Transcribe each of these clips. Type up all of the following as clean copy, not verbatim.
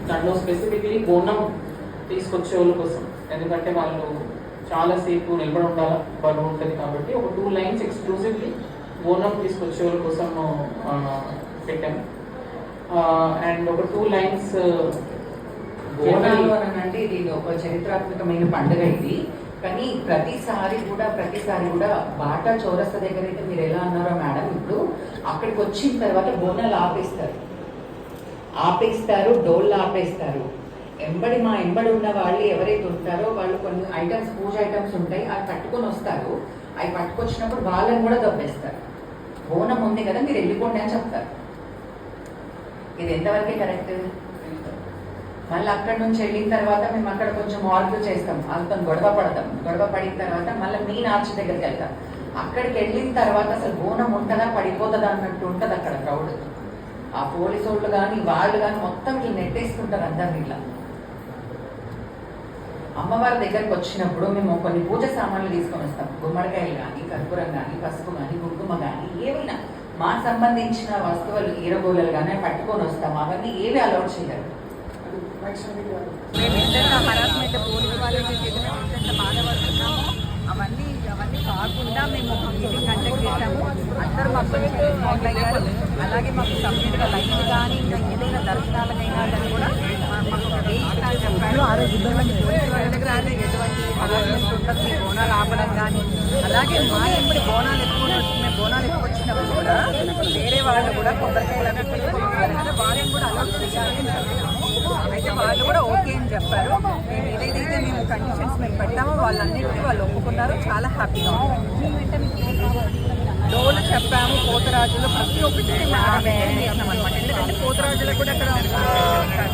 దాంట్లో స్పెసిఫిక్లీ బోనం తీసుకొచ్చే వాళ్ళ కోసం, ఎందుకంటే వాళ్ళు చాలాసేపు నిలబడి ఉండాలి, బరువు ఉంటుంది కాబట్టి ఒక 2 లైన్స్ ఎక్స్క్లూజివ్లీ బోనం తీసుకొచ్చే వాళ్ళ కోసం పెట్టాము. అండ్ ఒక 2 లైన్స్ బోనాలు అని అంటే ఇది ఒక చరిత్రాత్మకమైన పండుగ ఇది. కానీ ప్రతిసారి కూడా బాటా చౌరస్తా దగ్గర అయితే మీరు ఎలా అన్నారో మేడం, ఇప్పుడు అక్కడికి వచ్చిన తర్వాత బోనాలు ఆపేస్తారు, డోళ్ళు ఆపేస్తారు. మా ఎంబడి ఉన్న వాళ్ళు ఎవరైతే ఉంటారో వాళ్ళు కొన్ని ఐటమ్స్, పూజ ఐటమ్స్ ఉంటాయి, అవి పట్టుకొని వస్తారు. అవి పట్టుకొచ్చినప్పుడు వాళ్ళని కూడా దొబ్బేస్తారు. బోనం ఉంది కదా మీరు వెళ్ళిపోండి అని చెప్తారు. ఇది ఎంతవరకే కరెక్ట్? మళ్ళీ అక్కడి నుంచి వెళ్ళిన తర్వాత మేము అక్కడ కొంచెం ఆర్గ్యూ చేస్తాం, వాళ్ళతో గొడవ పడిన తర్వాత మళ్ళీ మెయిన్ ఆర్చ్ దగ్గరికి వెళ్తాం. అక్కడికి వెళ్ళిన తర్వాత అసలు బోనం ఉంటుందా పడిపోతుందా అన్నట్టు ఉంటుంది అక్కడ క్రౌడ్. ఆ పోలీసు వాళ్ళు కానీ వాళ్ళు కానీ మొత్తం ఇట్లా నెట్టేస్తుంటారు అందరిని. ఇట్లా అమ్మవారి దగ్గరకు వచ్చినప్పుడు మేము కొన్ని పూజ సామాన్లు తీసుకొని వస్తాం. గుమ్మడికాయలు కానీ, కర్పూరం కానీ, పసుపు కానీ, కుంకుమ కానీ, ఏవైనా మాకు సంబంధించిన వస్తువులు, ఈరగోళలు కానీ పట్టుకొని వస్తాం. అవన్నీ ఏవి అలౌట్ చేయరు. మేము ఎంత హరాస్మెంట్ పోలీసు వాళ్ళకి ఎంత బాధపడుతున్నామో అవన్నీ కాకుండా మేము ఒక మీటింగ్ కండక్ట్ చేసాము. అందరూ మాకు కొంచెం రెస్పాండ్ అయ్యారు. అలాగే మాకు కంప్లీట్గా లైన్ కానీ ఇంకా ఏదైనా దర్శనాలకైనా కానీ కూడా మాకు ఒక డే ఇస్తానని చెప్పారు. పోలీసు వాళ్ళ దగ్గర ఎటువంటి హరాస్మెంట్ ఉంటుంది, బోనాలు ఆపడం కానీ. అలాగే మా ఎప్పుడు బోనాలు ఎక్కువచ్చినప్పుడు కూడా వేరే వాళ్ళు కూడా కొబ్బరికాయలు కదా వాళ్ళని కూడా అలౌట్ చేయాలని చెప్పాము. అయితే వాళ్ళు కూడా ఓకే అని చెప్పారు. మేము ఏదైతే మేము కండిషన్స్ మేము పెట్టామో వాళ్ళన్నిటికీ వాళ్ళు ఒప్పుకున్నారు. చాలా హ్యాపీగా డోలు చెప్పాము, పోతరాజులు ప్రతి ఒక్కటి చేసినాం అనమాట. ఎందుకంటే పోతరాజులు కూడా అక్కడ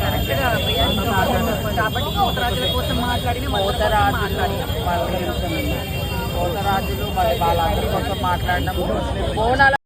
కరెక్ట్గా కాబట్టి పోతరాజుల కోసం మాట్లాడిన పోతరాజులు వాళ్ళందరి కోసం మాట్లాడినాము. బోనాల